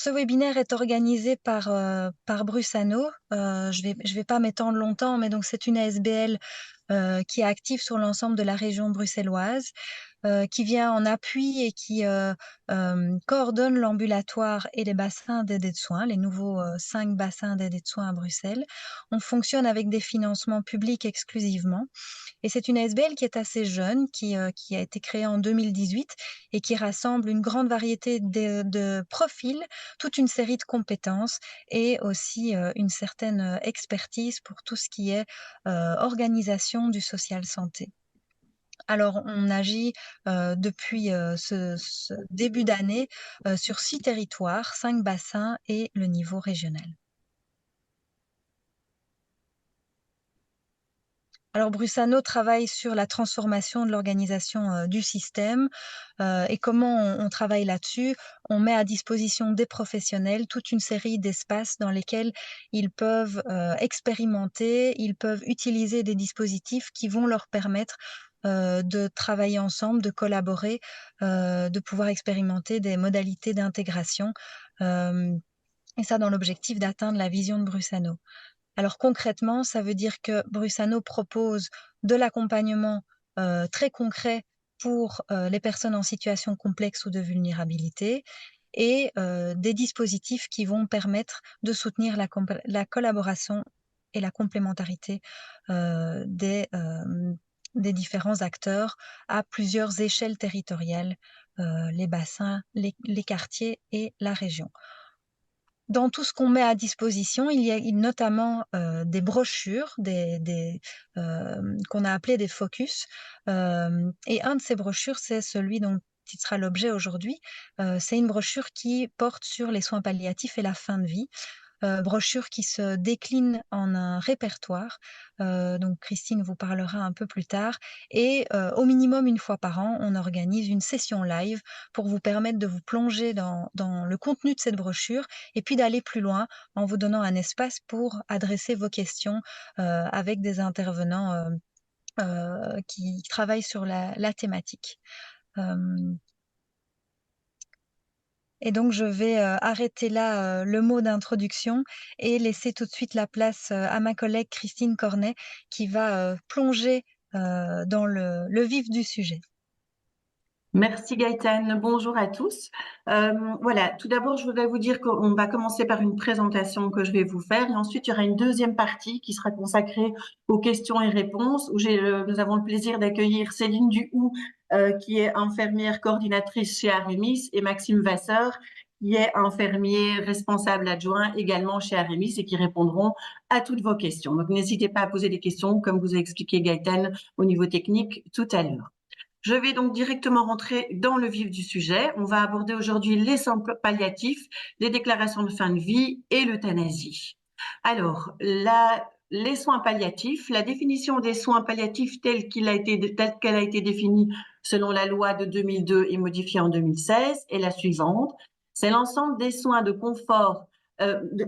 ce webinaire est organisé par Brusano. Je vais pas m'étendre longtemps, mais donc c'est une ASBL qui est active sur l'ensemble de la région bruxelloise, qui vient en appui et qui coordonne l'ambulatoire et les bassins d'aide et de soins, les nouveaux 5 bassins d'aide et de soins à Bruxelles. On fonctionne avec des financements publics exclusivement. Et c'est une ASBL qui est assez jeune, qui a été créée en 2018 et qui rassemble une grande variété de profils, toute une série de compétences et aussi une certaine expertise pour tout ce qui est organisation du social santé. Alors, on agit depuis ce début d'année sur 6 territoires, 5 bassins et le niveau régional. Alors, Brusano travaille sur la transformation de l'organisation du système et comment on travaille là-dessus. On met à disposition des professionnels toute une série d'espaces dans lesquels ils peuvent expérimenter, ils peuvent utiliser des dispositifs qui vont leur permettre de travailler ensemble, de collaborer, de pouvoir expérimenter des modalités d'intégration, et ça dans l'objectif d'atteindre la vision de Brusano. Alors concrètement, ça veut dire que Brusano propose de l'accompagnement très concret pour les personnes en situation complexe ou de vulnérabilité et des dispositifs qui vont permettre de soutenir la collaboration et la complémentarité des différents acteurs à plusieurs échelles territoriales, les bassins, les quartiers et la région. Dans tout ce qu'on met à disposition, il y a notamment des brochures qu'on a appelées des focus. Et un de ces brochures, c'est celui dont il sera l'objet aujourd'hui. C'est une brochure qui porte sur les soins palliatifs et la fin de vie. Brochure qui se décline en un répertoire, donc Christine vous parlera un peu plus tard, et au minimum une fois par an, on organise une session live pour vous permettre de vous plonger dans le contenu de cette brochure et puis d'aller plus loin en vous donnant un espace pour adresser vos questions avec des intervenants qui travaillent sur la thématique. Et donc, je vais arrêter là le mot d'introduction et laisser tout de suite la place à ma collègue Christine Cornet qui va plonger dans le vif du sujet. Merci Gaëtane, bonjour à tous. Voilà, tout d'abord, je voudrais vous dire qu'on va commencer par une présentation que je vais vous faire et ensuite il y aura une deuxième partie qui sera consacrée aux questions et réponses où nous avons le plaisir d'accueillir Céline Duhoux, qui est infirmière coordinatrice chez Aremis, et Maxime Vasseur, qui est infirmier responsable adjoint également chez Aremis et qui répondront à toutes vos questions. Donc n'hésitez pas à poser des questions, comme vous a expliqué Gaëtane au niveau technique tout à l'heure. Je vais donc directement rentrer dans le vif du sujet. On va aborder aujourd'hui les soins palliatifs, les déclarations de fin de vie et l'euthanasie. Alors, les soins palliatifs, la définition des soins palliatifs telle qu'elle a été définie selon la loi de 2002 et modifiée en 2016 est la suivante. C'est l'ensemble des soins de confort,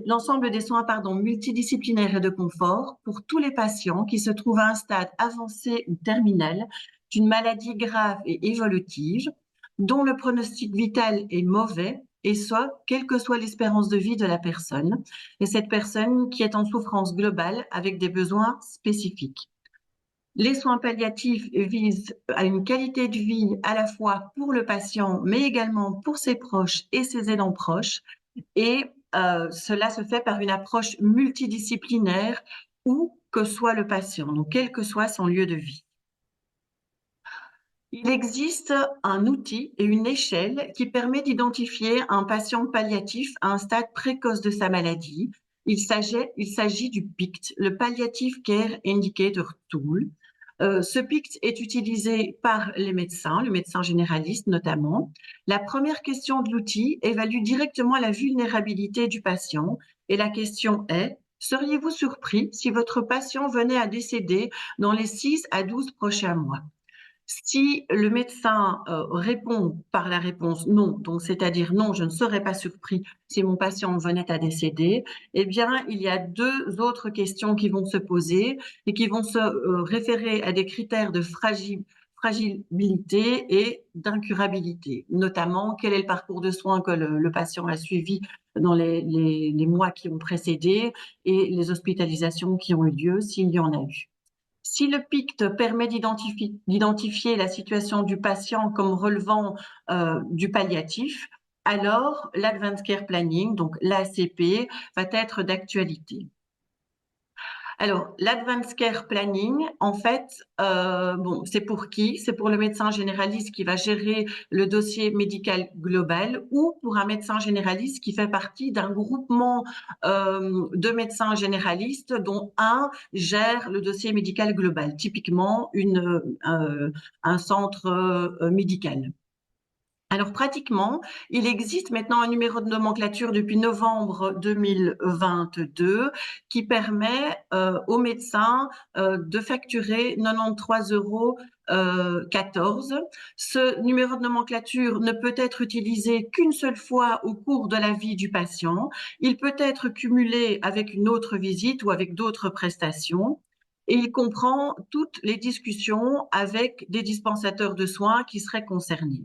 l'ensemble des soins multidisciplinaires et de confort pour tous les patients qui se trouvent à un stade avancé ou terminal d'une maladie grave et évolutive, dont le pronostic vital est mauvais, et soit, quelle que soit l'espérance de vie de la personne, et cette personne qui est en souffrance globale avec des besoins spécifiques. Les soins palliatifs visent à une qualité de vie à la fois pour le patient, mais également pour ses proches et ses aidants proches, et cela se fait par une approche multidisciplinaire où que soit le patient, donc quel que soit son lieu de vie. Il existe un outil et une échelle qui permet d'identifier un patient palliatif à un stade précoce de sa maladie. Il s'agit du PICT, le Palliative Care Indicator Tool. Ce PICT est utilisé par les médecins, le médecin généraliste notamment. La première question de l'outil évalue directement la vulnérabilité du patient et la question est: seriez-vous surpris si votre patient venait à décéder dans les 6 à 12 prochains mois? Si le médecin répond par la réponse non, donc c'est-à-dire non, je ne serais pas surpris si mon patient venait à décéder, eh bien, il y a 2 autres questions qui vont se poser et qui vont se référer à des critères de fragilité et d'incurabilité, notamment quel est le parcours de soins que le patient a suivi dans les mois qui ont précédé et les hospitalisations qui ont eu lieu, s'il y en a eu. Si le PICT permet d'identifier la situation du patient comme relevant du palliatif, alors l'Advanced Care Planning, donc l'ACP, va être d'actualité. Alors, l'Advanced Care Planning, en fait, bon, c'est pour qui? C'est pour le médecin généraliste qui va gérer le dossier médical global ou pour un médecin généraliste qui fait partie d'un groupement de médecins généralistes dont un gère le dossier médical global, typiquement un centre médical. Alors pratiquement, il existe maintenant un numéro de nomenclature depuis novembre 2022 qui permet aux médecins de facturer 93,14 €. Ce numéro de nomenclature ne peut être utilisé qu'une seule fois au cours de la vie du patient. Il peut être cumulé avec une autre visite ou avec d'autres prestations. Et il comprend toutes les discussions avec des dispensateurs de soins qui seraient concernés.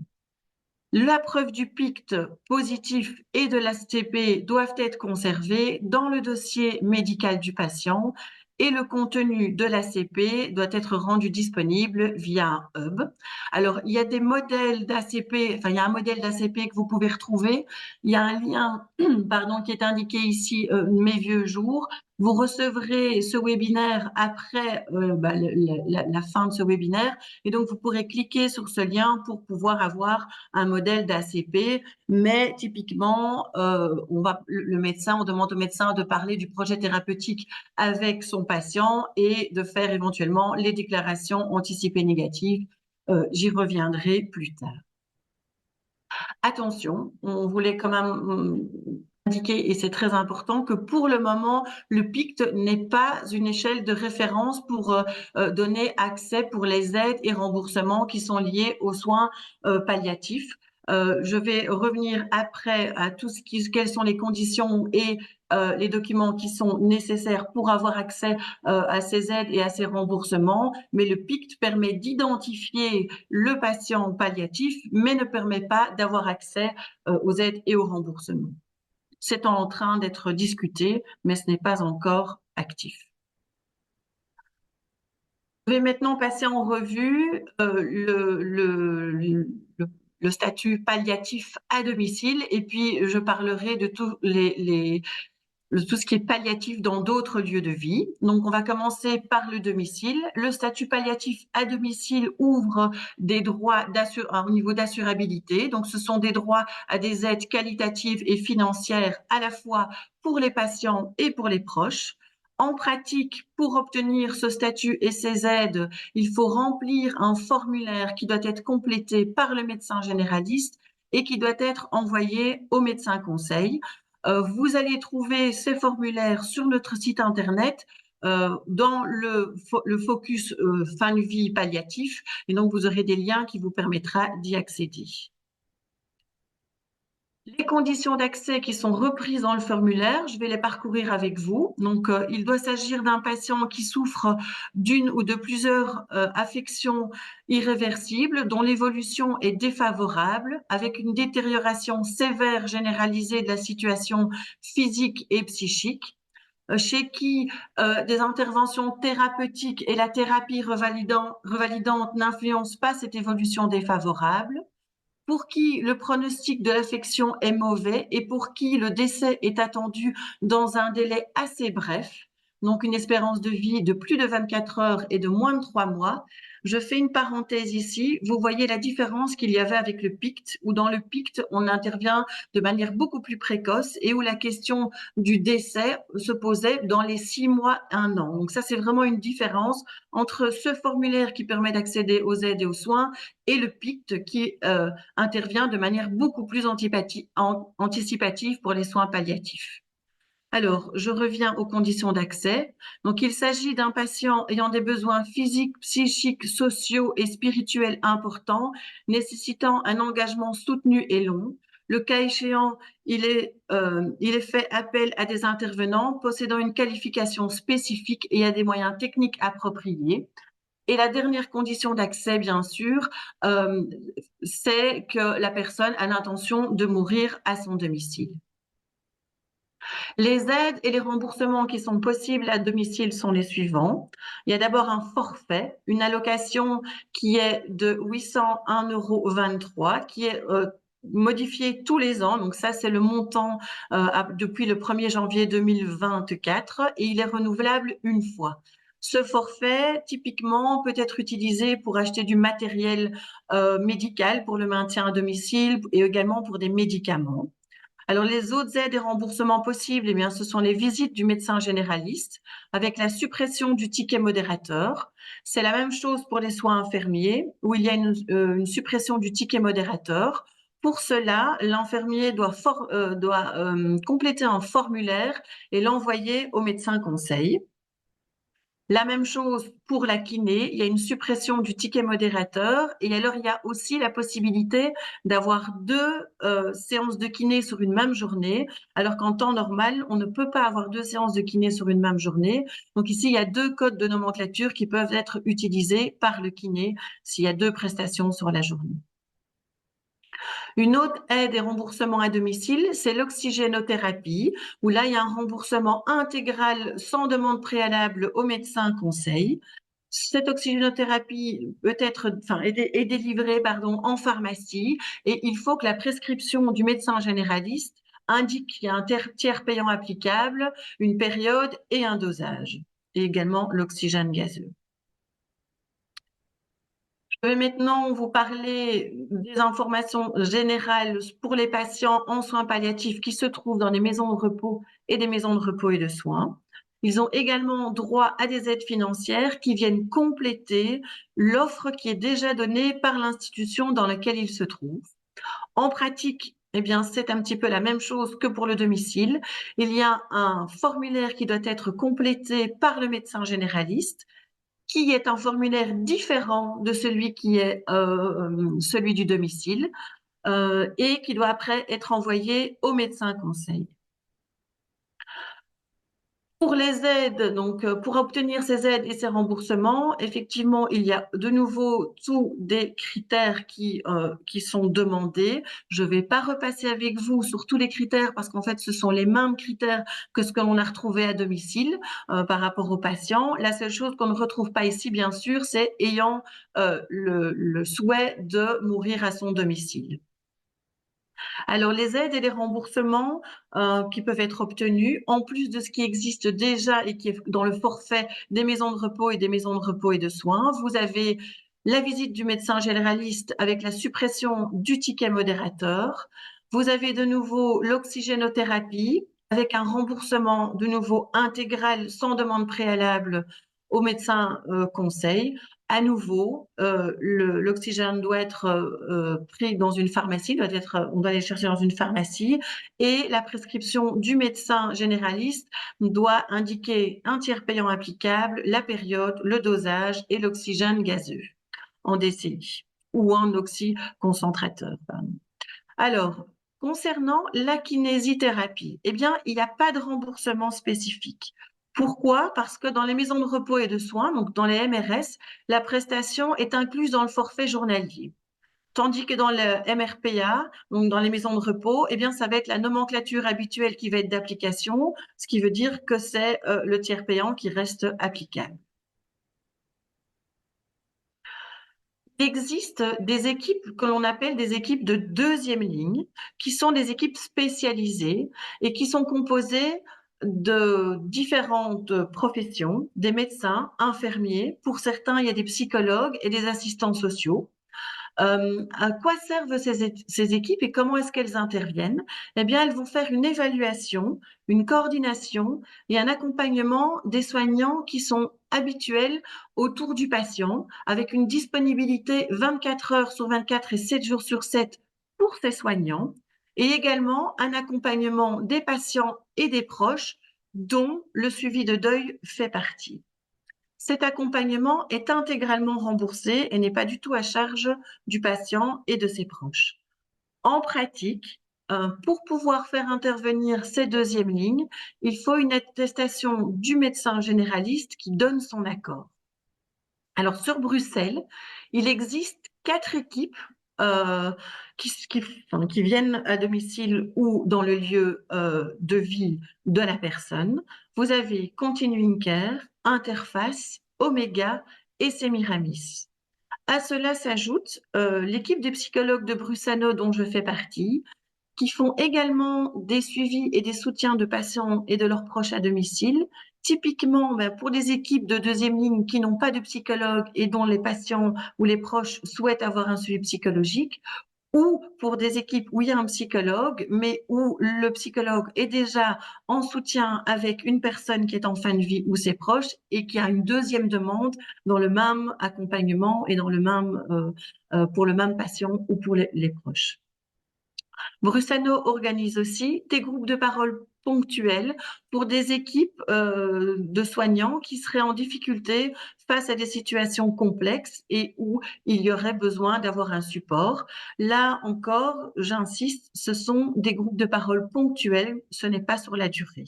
La preuve du PICT positif et de l'ACP doivent être conservées dans le dossier médical du patient et le contenu de l'ACP doit être rendu disponible via un hub. Alors, il y a des modèles d'ACP, enfin, il y a un modèle d'ACP que vous pouvez retrouver. Il y a un lien, pardon, qui est indiqué ici, mes vieux jours. Vous recevrez ce webinaire après la fin de ce webinaire et donc vous pourrez cliquer sur ce lien pour pouvoir avoir un modèle d'ACP, mais typiquement, on demande au médecin de parler du projet thérapeutique avec son patient et de faire éventuellement les déclarations anticipées négatives. J'y reviendrai plus tard. Attention, on voulait quand même indiquer, et c'est très important, que pour le moment, le PICT n'est pas une échelle de référence pour donner accès pour les aides et remboursements qui sont liés aux soins palliatifs. Je vais revenir après à quelles sont les conditions et les documents qui sont nécessaires pour avoir accès à ces aides et à ces remboursements, mais le PICT permet d'identifier le patient palliatif, mais ne permet pas d'avoir accès aux aides et aux remboursements. C'est en train d'être discuté, mais ce n'est pas encore actif. Je vais maintenant passer en revue le statut palliatif à domicile et puis je parlerai de tout ce qui est palliatif dans d'autres lieux de vie. Donc, on va commencer par le domicile. Le statut palliatif à domicile ouvre des droits au niveau d'assurabilité. Donc, ce sont des droits à des aides qualitatives et financières à la fois pour les patients et pour les proches. En pratique, pour obtenir ce statut et ces aides, il faut remplir un formulaire qui doit être complété par le médecin généraliste et qui doit être envoyé au médecin conseil. Vous allez trouver ces formulaires sur notre site internet dans le focus fin de vie palliatif et donc vous aurez des liens qui vous permettra d'y accéder. Les conditions d'accès qui sont reprises dans le formulaire, je vais les parcourir avec vous. Donc, il doit s'agir d'un patient qui souffre d'une ou de plusieurs affections irréversibles dont l'évolution est défavorable, avec une détérioration sévère généralisée de la situation physique et psychique, chez qui des interventions thérapeutiques et la thérapie revalidante n'influencent pas cette évolution défavorable, pour qui le pronostic de l'affection est mauvais et pour qui le décès est attendu dans un délai assez bref, donc une espérance de vie de plus de 24 heures et de moins de 3 mois. Je fais une parenthèse ici. Vous voyez la différence qu'il y avait avec le PICT, où dans le PICT, on intervient de manière beaucoup plus précoce et où la question du décès se posait dans les 6 mois, 1 an. Donc ça, c'est vraiment une différence entre ce formulaire qui permet d'accéder aux aides et aux soins et le PICT qui intervient de manière beaucoup plus anticipative pour les soins palliatifs. Alors, je reviens aux conditions d'accès. Donc, il s'agit d'un patient ayant des besoins physiques, psychiques, sociaux et spirituels importants, nécessitant un engagement soutenu et long. Le cas échéant, il est fait appel à des intervenants possédant une qualification spécifique et à des moyens techniques appropriés. Et la dernière condition d'accès, bien sûr, c'est que la personne a l'intention de mourir à son domicile. Les aides et les remboursements qui sont possibles à domicile sont les suivants. Il y a d'abord un forfait, une allocation qui est de 801,23 € qui est modifié tous les ans. Donc ça, c'est le montant depuis le 1er janvier 2024 et il est renouvelable une fois. Ce forfait, typiquement, peut être utilisé pour acheter du matériel médical pour le maintien à domicile et également pour des médicaments. Alors, les autres aides et remboursements possibles, eh bien, ce sont les visites du médecin généraliste avec la suppression du ticket modérateur. C'est la même chose pour les soins infirmiers où il y a une suppression du ticket modérateur. Pour cela, l'infirmier doit compléter un formulaire et l'envoyer au médecin conseil. La même chose pour la kiné, il y a une suppression du ticket modérateur et alors il y a aussi la possibilité d'avoir deux séances de kiné sur une même journée, alors qu'en temps normal, on ne peut pas avoir deux séances de kiné sur une même journée. Donc ici, il y a deux codes de nomenclature qui peuvent être utilisés par le kiné s'il y a deux prestations sur la journée. Une autre aide et remboursement à domicile, c'est l'oxygénothérapie, où là, il y a un remboursement intégral sans demande préalable au médecin conseil. Cette oxygénothérapie est délivrée, en pharmacie et il faut que la prescription du médecin généraliste indique qu'il y a un tiers payant applicable, une période et un dosage, et également l'oxygène gazeux. Je vais maintenant vous parler des informations générales pour les patients en soins palliatifs qui se trouvent dans les maisons de repos et des maisons de repos et de soins. Ils ont également droit à des aides financières qui viennent compléter l'offre qui est déjà donnée par l'institution dans laquelle ils se trouvent. En pratique, eh bien, c'est un petit peu la même chose que pour le domicile. Il y a un formulaire qui doit être complété par le médecin généraliste qui est un formulaire différent de celui qui est celui du domicile et qui doit après être envoyé au médecin conseil. Pour les aides, donc pour obtenir ces aides et ces remboursements, effectivement, il y a de nouveau tous des critères qui sont demandés. Je ne vais pas repasser avec vous sur tous les critères parce qu'en fait, ce sont les mêmes critères que ce que l'on a retrouvé à domicile par rapport aux patients. La seule chose qu'on ne retrouve pas ici, bien sûr, c'est ayant le souhait de mourir à son domicile. Alors, les aides et les remboursements qui peuvent être obtenus, en plus de ce qui existe déjà et qui est dans le forfait des maisons de repos et des maisons de repos et de soins, vous avez la visite du médecin généraliste avec la suppression du ticket modérateur. Vous avez de nouveau l'oxygénothérapie avec un remboursement de nouveau intégral sans demande préalable au médecin conseil. À nouveau, l'oxygène doit être pris dans une pharmacie, on doit aller chercher dans une pharmacie et la prescription du médecin généraliste doit indiquer un tiers payant applicable, la période, le dosage et l'oxygène gazeux en décennie ou en oxyconcentrateur. Alors, concernant la kinésithérapie, eh bien, il n'y a pas de remboursement spécifique. Pourquoi? Parce que dans les maisons de repos et de soins, donc dans les MRS, la prestation est incluse dans le forfait journalier. Tandis que dans le MRPA, donc dans les maisons de repos, eh bien, ça va être la nomenclature habituelle qui va être d'application, ce qui veut dire que c'est le tiers payant qui reste applicable. Il existe des équipes que l'on appelle des équipes de deuxième ligne, qui sont des équipes spécialisées et qui sont composées de différentes professions, des médecins, infirmiers, pour certains, il y a des psychologues et des assistants sociaux. À quoi servent ces équipes et comment est-ce qu'elles interviennent? Eh bien, elles vont faire une évaluation, une coordination et un accompagnement des soignants qui sont habituels autour du patient, avec une disponibilité 24 heures sur 24 et 7 jours sur 7 pour ces soignants, et également un accompagnement des patients et des proches dont le suivi de deuil fait partie. Cet accompagnement est intégralement remboursé et n'est pas du tout à charge du patient et de ses proches. En pratique, pour pouvoir faire intervenir ces deuxièmes lignes, il faut une attestation du médecin généraliste qui donne son accord. Alors, sur Bruxelles, il existe 4 équipes euh, qui viennent à domicile ou dans le lieu de vie de la personne. Vous avez Continuing Care, Interface, Omega et Semiramis. À cela s'ajoute l'équipe des psychologues de Brussano dont je fais partie, qui font également des suivis et des soutiens de patients et de leurs proches à domicile. Typiquement, pour des équipes de deuxième ligne qui n'ont pas de psychologue et dont les patients ou les proches souhaitent avoir un suivi psychologique, ou pour des équipes où il y a un psychologue, mais où le psychologue est déjà en soutien avec une personne qui est en fin de vie ou ses proches et qui a une deuxième demande dans le même accompagnement et dans le même, pour le même patient ou pour les proches. Brussano organise aussi des groupes de parole ponctuels pour des équipes de soignants qui seraient en difficulté face à des situations complexes et où il y aurait besoin d'avoir un support. Là encore, j'insiste, ce sont des groupes de parole ponctuels, ce n'est pas sur la durée.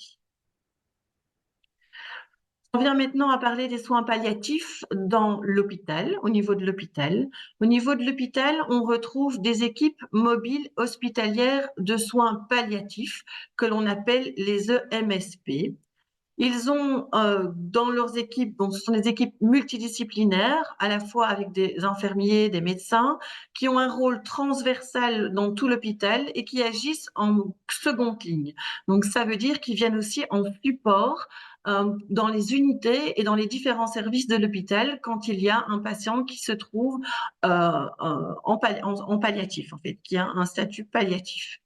On vient maintenant à parler des soins palliatifs dans l'hôpital, au niveau de l'hôpital. Au niveau de l'hôpital, on retrouve des équipes mobiles hospitalières de soins palliatifs que l'on appelle les EMSP. Ils ont dans leurs équipes, ce sont des équipes multidisciplinaires, à la fois avec des infirmiers, des médecins, qui ont un rôle transversal dans tout l'hôpital et qui agissent en seconde ligne. Donc ça veut dire qu'ils viennent aussi en support dans les unités et dans les différents services de l'hôpital quand il y a un patient qui se trouve en palliatif, en fait, qui a un statut palliatif.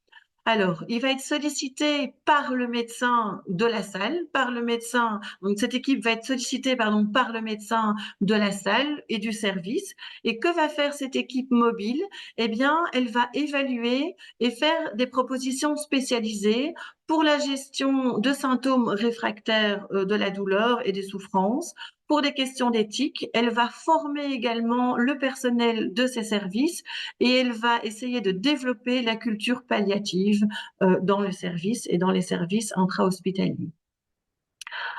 Alors, il va être sollicité par le médecin de la salle, par le médecin, donc cette équipe va être sollicitée, pardon, par le médecin de la salle et du service. Et que va faire cette équipe mobile? Eh bien, elle va évaluer et faire des propositions spécialisées pour la gestion de symptômes réfractaires de la douleur et des souffrances. Pour des questions d'éthique, elle va former également le personnel de ces services et elle va essayer de développer la culture palliative dans le service et dans les services intra-hospitaliers.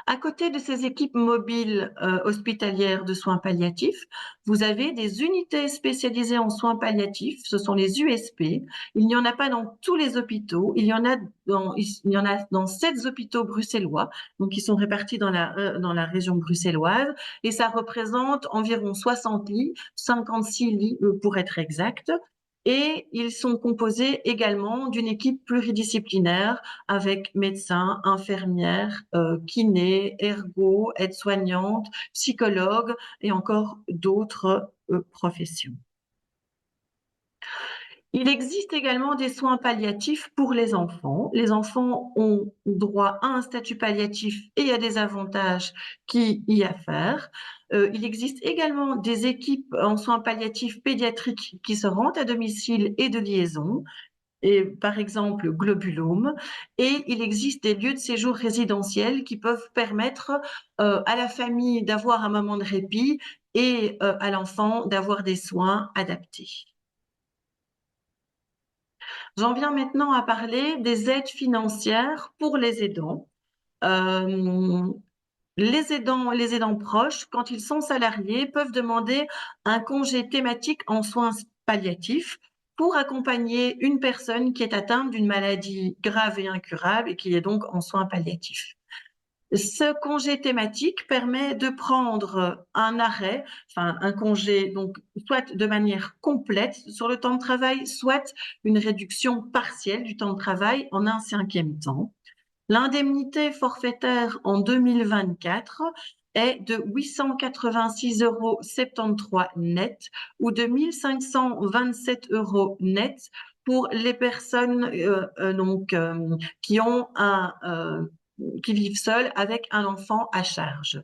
À côté de ces équipes mobiles hospitalières de soins palliatifs, vous avez des unités spécialisées en soins palliatifs, ce sont les USP. Il n'y en a pas dans tous les hôpitaux, il y en a dans 7 hôpitaux bruxellois, donc qui sont répartis dans la région bruxelloise, et ça représente environ 60 lits, 56 lits pour être exact. Et ils sont composés également d'une équipe pluridisciplinaire avec médecins, infirmières, kinés, ergo, aides-soignantes, psychologues et encore d'autres professions. Il existe également des soins palliatifs pour les enfants. Les enfants ont droit à un statut palliatif et il y a des avantages qui y affèrent. Il existe également des équipes en soins palliatifs pédiatriques qui se rendent à domicile et de liaison, et par exemple Globulome, et il existe des lieux de séjour résidentiels qui peuvent permettre à la famille d'avoir un moment de répit et à l'enfant d'avoir des soins adaptés. J'en viens maintenant à parler des aides financières pour les aidants. Les aidants proches, quand ils sont salariés, peuvent demander un congé thématique en soins palliatifs pour accompagner une personne qui est atteinte d'une maladie grave et incurable et qui est donc en soins palliatifs. Ce congé thématique permet de prendre un arrêt, enfin un congé, donc soit de manière complète sur le temps de travail, soit une réduction partielle du temps de travail en un 5e temps. L'indemnité forfaitaire en 2024 est de 886,73 € net ou de 1527 € net pour les personnes qui vivent seules avec un enfant à charge.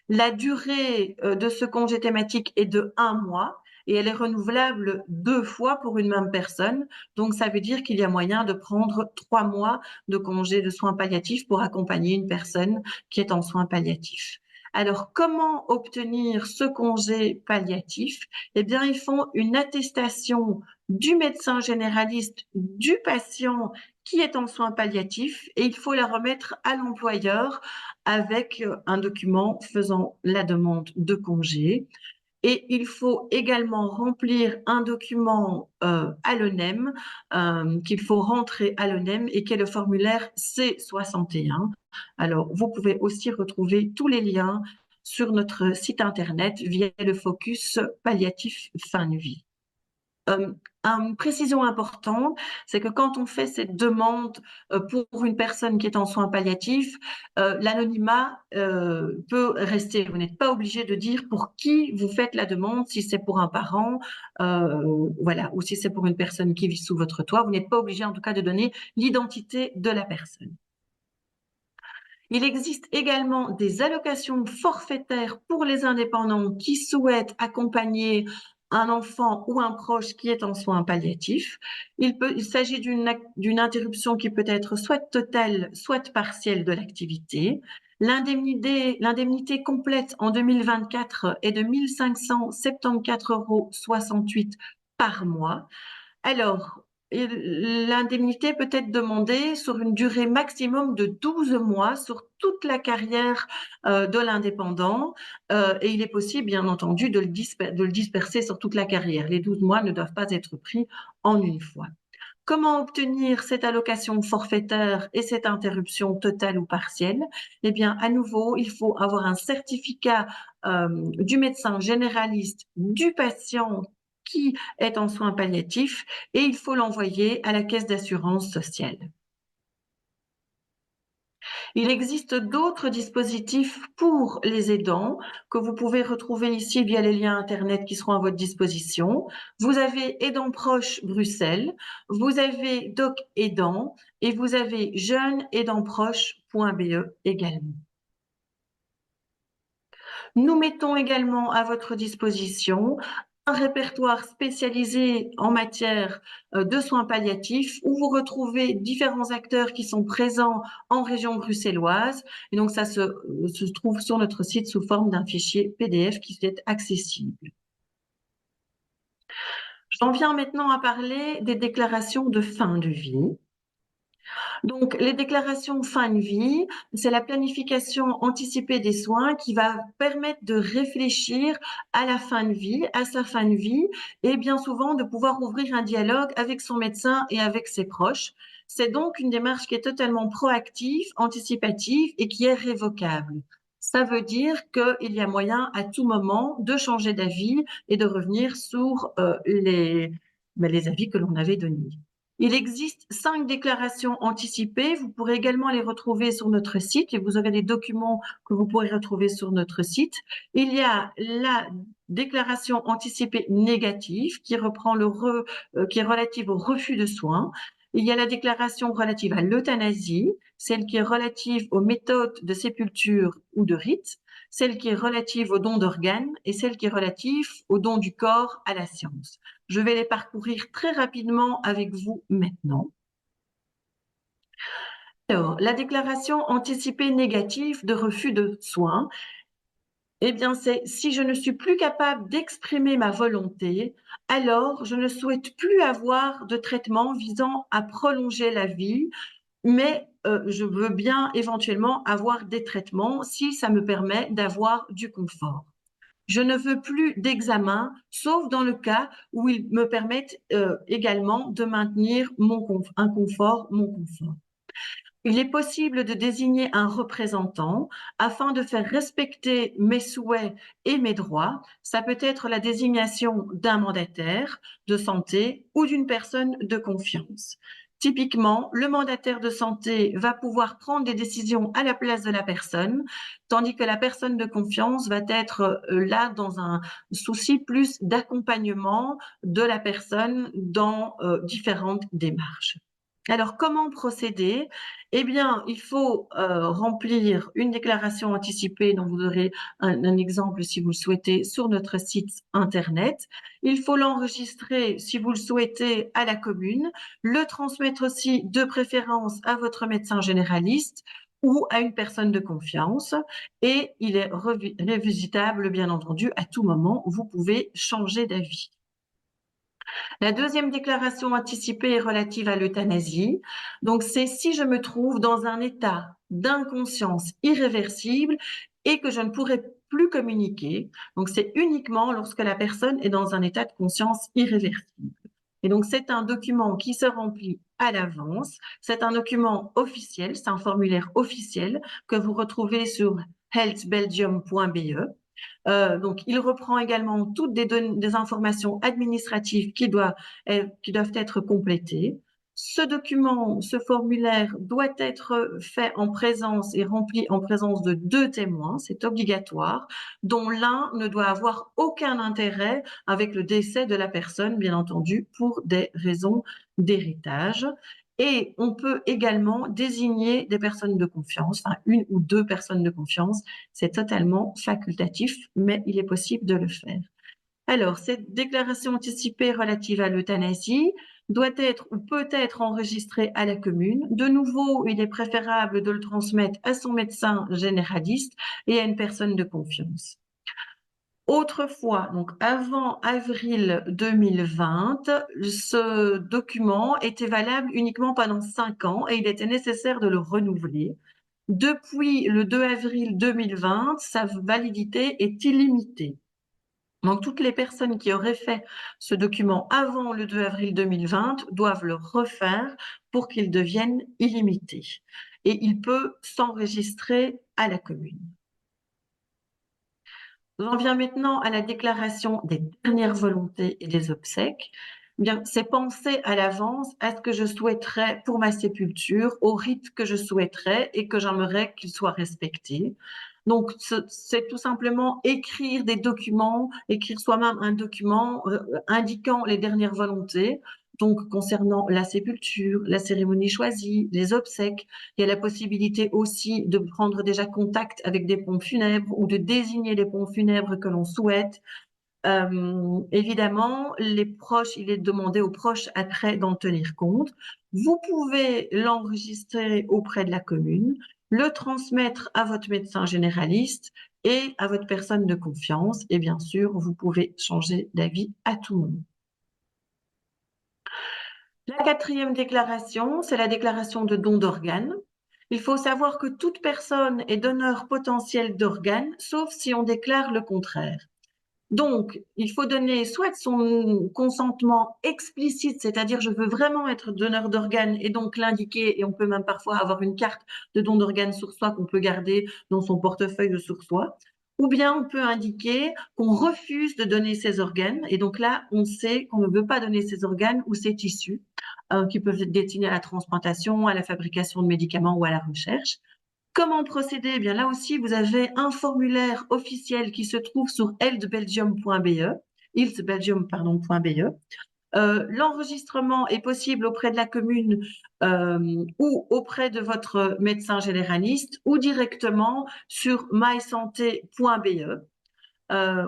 La durée de ce congé thématique est de 1 mois et elle est renouvelable 2 fois pour une même personne. Donc, ça veut dire qu'il y a moyen de prendre 3 mois de congé de soins palliatifs pour accompagner une personne qui est en soins palliatifs. Alors, comment obtenir ce congé palliatif? Eh bien, ils font une attestation du médecin généraliste du patient qui est en soins palliatifs et il faut la remettre à l'employeur avec un document faisant la demande de congé. Et il faut également remplir un document à l'ONEM qu'il faut rentrer à l'ONEM et qui est le formulaire C61. Alors, vous pouvez aussi retrouver tous les liens sur notre site internet via le focus palliatif fin de vie. Une précision importante, c'est que quand on fait cette demande pour une personne qui est en soins palliatifs, l'anonymat peut rester. Vous n'êtes pas obligé de dire pour qui vous faites la demande, si c'est pour un parent, voilà, ou si c'est pour une personne qui vit sous votre toit. Vous n'êtes pas obligé en tout cas de donner l'identité de la personne. Il existe également des allocations forfaitaires pour les indépendants qui souhaitent accompagner un enfant ou un proche qui est en soins palliatifs. Il s'agit d'une interruption qui peut être soit totale, soit partielle de l'activité. L'indemnité complète en 2024 est de 1 574,68 € par mois. Alors, l'indemnité peut être demandée sur une durée maximum de 12 mois sur toute la carrière de l'indépendant et il est possible, bien entendu, de le disperser sur toute la carrière. Les 12 mois ne doivent pas être pris en une fois. Comment obtenir cette allocation forfaitaire et cette interruption totale ou partielle? Eh bien, à nouveau, il faut avoir un certificat du médecin généraliste du patient qui est en soins palliatifs et il faut l'envoyer à la caisse d'assurance sociale. Il existe d'autres dispositifs pour les aidants que vous pouvez retrouver ici via les liens Internet qui seront à votre disposition. Vous avez Aidants Proches Bruxelles, vous avez Doc Aidant et vous avez jeunesaidantproches.be également. Nous mettons également à votre disposition un répertoire spécialisé en matière de soins palliatifs où vous retrouvez différents acteurs qui sont présents en région bruxelloise. Et donc, ça se trouve sur notre site sous forme d'un fichier PDF qui est accessible. J'en viens maintenant à parler des déclarations de fin de vie. Donc, les déclarations fin de vie, c'est la planification anticipée des soins qui va permettre de réfléchir à la fin de vie, à sa fin de vie, et bien souvent de pouvoir ouvrir un dialogue avec son médecin et avec ses proches. C'est donc une démarche qui est totalement proactive, anticipative et qui est révocable. Ça veut dire qu'il y a moyen à tout moment de changer d'avis et de revenir sur les avis que l'on avait donnés. Il existe 5 déclarations anticipées. Vous pourrez également les retrouver sur notre site et vous aurez des documents que vous pourrez retrouver sur notre site. Il y a la déclaration anticipée négative qui reprend qui est relative au refus de soins. Il y a la déclaration relative à l'euthanasie, celle qui est relative aux méthodes de sépulture ou de rite, celle qui est relative au don d'organes et celle qui est relative au don du corps à la science. Je vais les parcourir très rapidement avec vous maintenant. Alors, la déclaration anticipée négative de refus de soins, eh bien, c'est si je ne suis plus capable d'exprimer ma volonté, alors je ne souhaite plus avoir de traitement visant à prolonger la vie, mais je veux bien éventuellement avoir des traitements si ça me permet d'avoir du confort. Je ne veux plus d'examen, sauf dans le cas où ils me permettent également de maintenir un confort, mon confort. Il est possible de désigner un représentant afin de faire respecter mes souhaits et mes droits. Ça peut être la désignation d'un mandataire de santé ou d'une personne de confiance. Typiquement, le mandataire de santé va pouvoir prendre des décisions à la place de la personne, tandis que la personne de confiance va être là dans un souci plus d'accompagnement de la personne dans différentes démarches. Alors, comment procéder? Eh bien, il faut remplir une déclaration anticipée dont vous aurez un exemple si vous le souhaitez sur notre site internet. Il faut l'enregistrer si vous le souhaitez à la commune, le transmettre aussi de préférence à votre médecin généraliste ou à une personne de confiance et il est révisitable bien entendu à tout moment. Vous pouvez changer d'avis. La deuxième déclaration anticipée est relative à l'euthanasie. Donc, c'est si je me trouve dans un état d'inconscience irréversible et que je ne pourrai plus communiquer. Donc, c'est uniquement lorsque la personne est dans un état de conscience irréversible. Et donc, c'est un document qui se remplit à l'avance. C'est un document officiel, c'est un formulaire officiel que vous retrouvez sur healthbelgium.be. Donc, il reprend également toutes des informations administratives qui doivent être complétées. Ce document, ce formulaire doit être fait en présence et rempli en présence de 2 témoins, c'est obligatoire, dont l'un ne doit avoir aucun intérêt avec le décès de la personne, bien entendu, pour des raisons d'héritage. Et on peut également désigner des personnes de confiance, enfin 1 ou 2 personnes de confiance. C'est totalement facultatif, mais il est possible de le faire. Alors, cette déclaration anticipée relative à l'euthanasie doit être ou peut être enregistrée à la commune. De nouveau, il est préférable de le transmettre à son médecin généraliste et à une personne de confiance. Autrefois, donc avant avril 2020, ce document était valable uniquement pendant 5 ans et il était nécessaire de le renouveler. Depuis le 2 avril 2020, sa validité est illimitée. Donc, toutes les personnes qui auraient fait ce document avant le 2 avril 2020 doivent le refaire pour qu'il devienne illimité. Et il peut s'enregistrer à la commune. J'en viens maintenant à la déclaration des dernières volontés et des obsèques. Bien, c'est penser à l'avance à ce que je souhaiterais pour ma sépulture, au rite que je souhaiterais et que j'aimerais qu'il soit respecté. Donc, c'est tout simplement écrire des documents, écrire soi-même un document indiquant les dernières volontés. Donc, concernant la sépulture, la cérémonie choisie, les obsèques, il y a la possibilité aussi de prendre déjà contact avec des pompes funèbres ou de désigner les pompes funèbres que l'on souhaite. Évidemment, les proches, il est demandé aux proches après d'en tenir compte. Vous pouvez l'enregistrer auprès de la commune, le transmettre à votre médecin généraliste et à votre personne de confiance. Et bien sûr, vous pouvez changer d'avis à tout moment. La quatrième déclaration, c'est la déclaration de don d'organes. Il faut savoir que toute personne est donneur potentiel d'organes, sauf si on déclare le contraire. Donc, il faut donner soit son consentement explicite, c'est-à-dire je veux vraiment être donneur d'organes et donc l'indiquer, et on peut même parfois avoir une carte de don d'organes sur soi qu'on peut garder dans son portefeuille de sur soi. Ou bien on peut indiquer qu'on refuse de donner ses organes, et donc là, on sait qu'on ne veut pas donner ses organes ou ses tissus, qui peuvent être destinés à la transplantation, à la fabrication de médicaments ou à la recherche. Comment procéder? Eh bien, là aussi, vous avez un formulaire officiel qui se trouve sur healthbelgium.be, L'enregistrement est possible auprès de la commune ou auprès de votre médecin généraliste ou directement sur mysanté.be.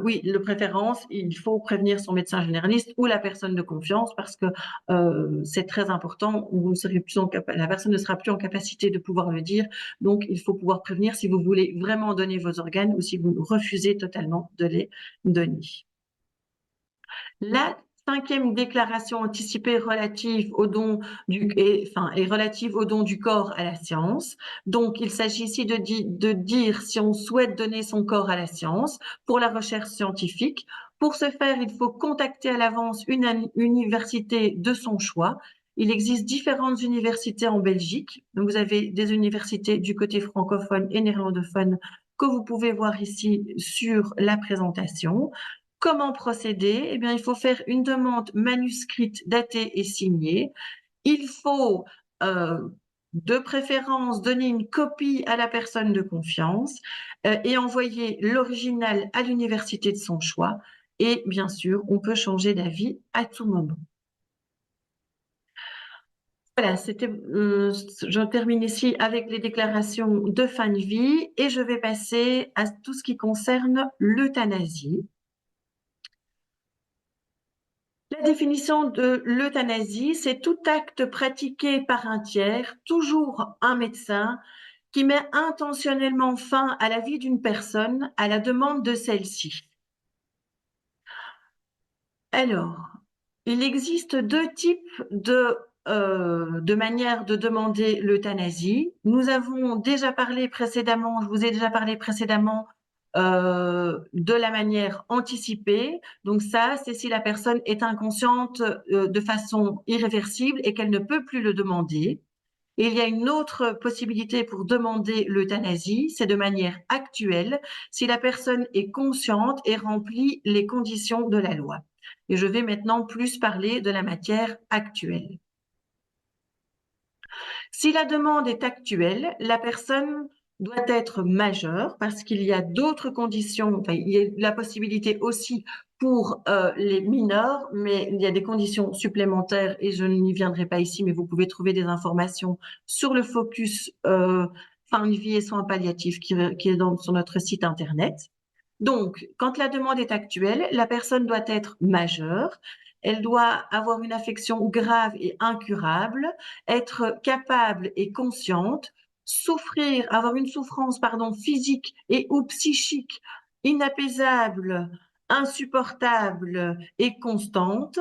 Oui, de préférence, il faut prévenir son médecin généraliste ou la personne de confiance parce que c'est très important. La personne ne sera plus en capacité de pouvoir le dire. Donc, il faut pouvoir prévenir si vous voulez vraiment donner vos organes ou si vous refusez totalement de les donner. La cinquième déclaration anticipée relative au don est relative au don du corps à la science. Donc, il s'agit ici de dire si on souhaite donner son corps à la science pour la recherche scientifique. Pour ce faire, il faut contacter à l'avance une université de son choix. Il existe différentes universités en Belgique. Donc, vous avez des universités du côté francophone et néerlandophone que vous pouvez voir ici sur la présentation. Comment procéder? Eh bien, il faut faire une demande manuscrite, datée et signée. Il faut, de préférence, donner une copie à la personne de confiance et envoyer l'original à l'université de son choix. Et bien sûr, on peut changer d'avis à tout moment. Voilà, je termine ici avec les déclarations de fin de vie et je vais passer à tout ce qui concerne l'euthanasie. La définition de l'euthanasie, c'est tout acte pratiqué par un tiers, toujours un médecin, qui met intentionnellement fin à la vie d'une personne à la demande de celle-ci. Alors, Il existe deux types de manières de demander l'euthanasie. Nous avons déjà parlé précédemment, je vous ai déjà parlé précédemment de la manière anticipée. Donc ça, c'est si la personne est inconsciente de façon irréversible et qu'elle ne peut plus le demander. Et il y a une autre possibilité pour demander l'euthanasie, c'est de manière actuelle, si la personne est consciente et remplit les conditions de la loi. Et je vais maintenant plus parler de la matière actuelle. Si la demande est actuelle, la personne doit être majeure parce qu'il y a d'autres conditions, enfin, il y a la possibilité aussi pour les mineurs, mais il y a des conditions supplémentaires et je n'y viendrai pas ici, mais vous pouvez trouver des informations sur le focus fin de vie et soins palliatifs qui est sur notre site internet. Donc, quand la demande est actuelle, la personne doit être majeure, elle doit avoir une affection grave et incurable, être capable et consciente, souffrir, avoir une souffrance, pardon, physique et ou psychique inapaisable, insupportable et constante.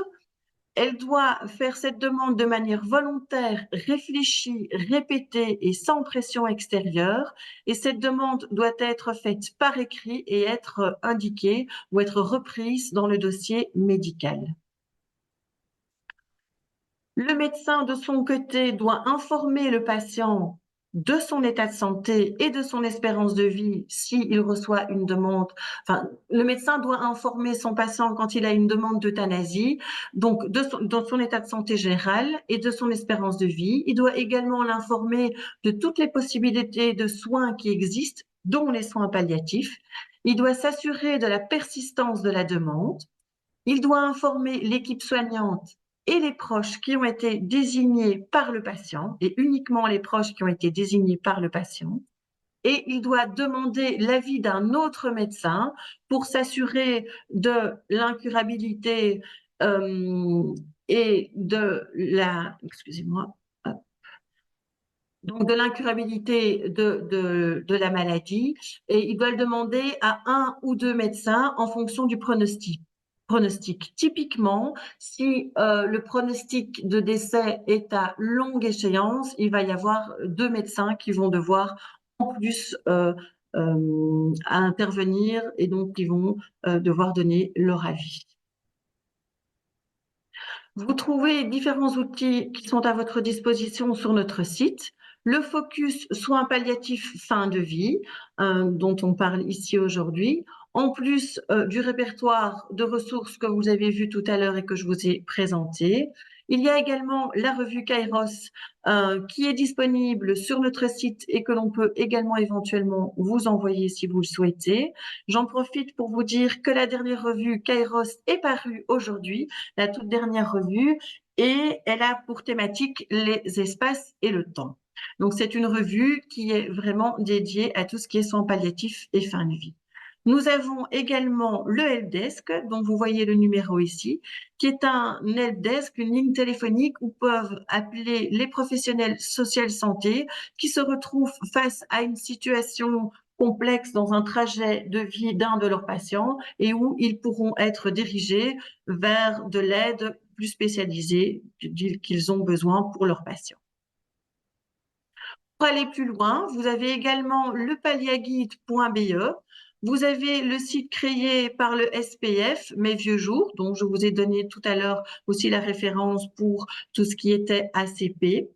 Elle doit faire cette demande de manière volontaire, réfléchie, répétée et sans pression extérieure. Et cette demande doit être faite par écrit et être indiquée ou être reprise dans le dossier médical. Le médecin, de son côté, doit informer le patient de son état de santé et de son espérance de vie s'il reçoit une demande. Enfin, le médecin doit informer son patient quand il a une demande d'euthanasie, donc de son état de santé général et de son espérance de vie. Il doit également l'informer de toutes les possibilités de soins qui existent, dont les soins palliatifs. Il doit s'assurer de la persistance de la demande. Il doit informer l'équipe soignante et les proches qui ont été désignés par le patient, et uniquement les proches qui ont été désignés par le patient. Et il doit demander l'avis d'un autre médecin pour s'assurer de l'incurabilité et de la, excusez-moi, donc de l'incurabilité de la maladie, et il doit le demander à un ou deux médecins en fonction du pronostic. Typiquement, si le pronostic de décès est à longue échéance, il va y avoir deux médecins qui vont devoir en plus intervenir et donc qui vont devoir donner leur avis. Vous trouvez différents outils qui sont à votre disposition sur notre site. Le focus soins palliatifs fin de vie, dont on parle ici aujourd'hui, en plus du répertoire de ressources que vous avez vu tout à l'heure et que je vous ai présenté. Il y a également la revue Kairos qui est disponible sur notre site et que l'on peut également éventuellement vous envoyer si vous le souhaitez. J'en profite pour vous dire que la dernière revue Kairos est parue aujourd'hui, la toute dernière revue, et elle a pour thématique les espaces et le temps. Donc, c'est une revue qui est vraiment dédiée à tout ce qui est soins palliatifs et fin de vie. Nous avons également le helpdesk, dont vous voyez le numéro ici, qui est un helpdesk, une ligne téléphonique où peuvent appeler les professionnels social santé qui se retrouvent face à une situation complexe dans un trajet de vie d'un de leurs patients et où ils pourront être dirigés vers de l'aide plus spécialisée qu'ils ont besoin pour leurs patients. Pour aller plus loin, vous avez également le palliaguide.be. Vous avez le site créé par le SPF, Mes Vieux Jours, dont je vous ai donné tout à l'heure aussi la référence pour tout ce qui était ACP.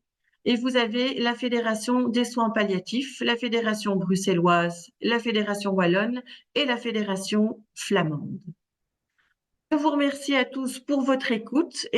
Et vous avez la Fédération des soins palliatifs, la Fédération bruxelloise, la Fédération wallonne et la Fédération flamande. Je vous remercie à tous pour votre écoute.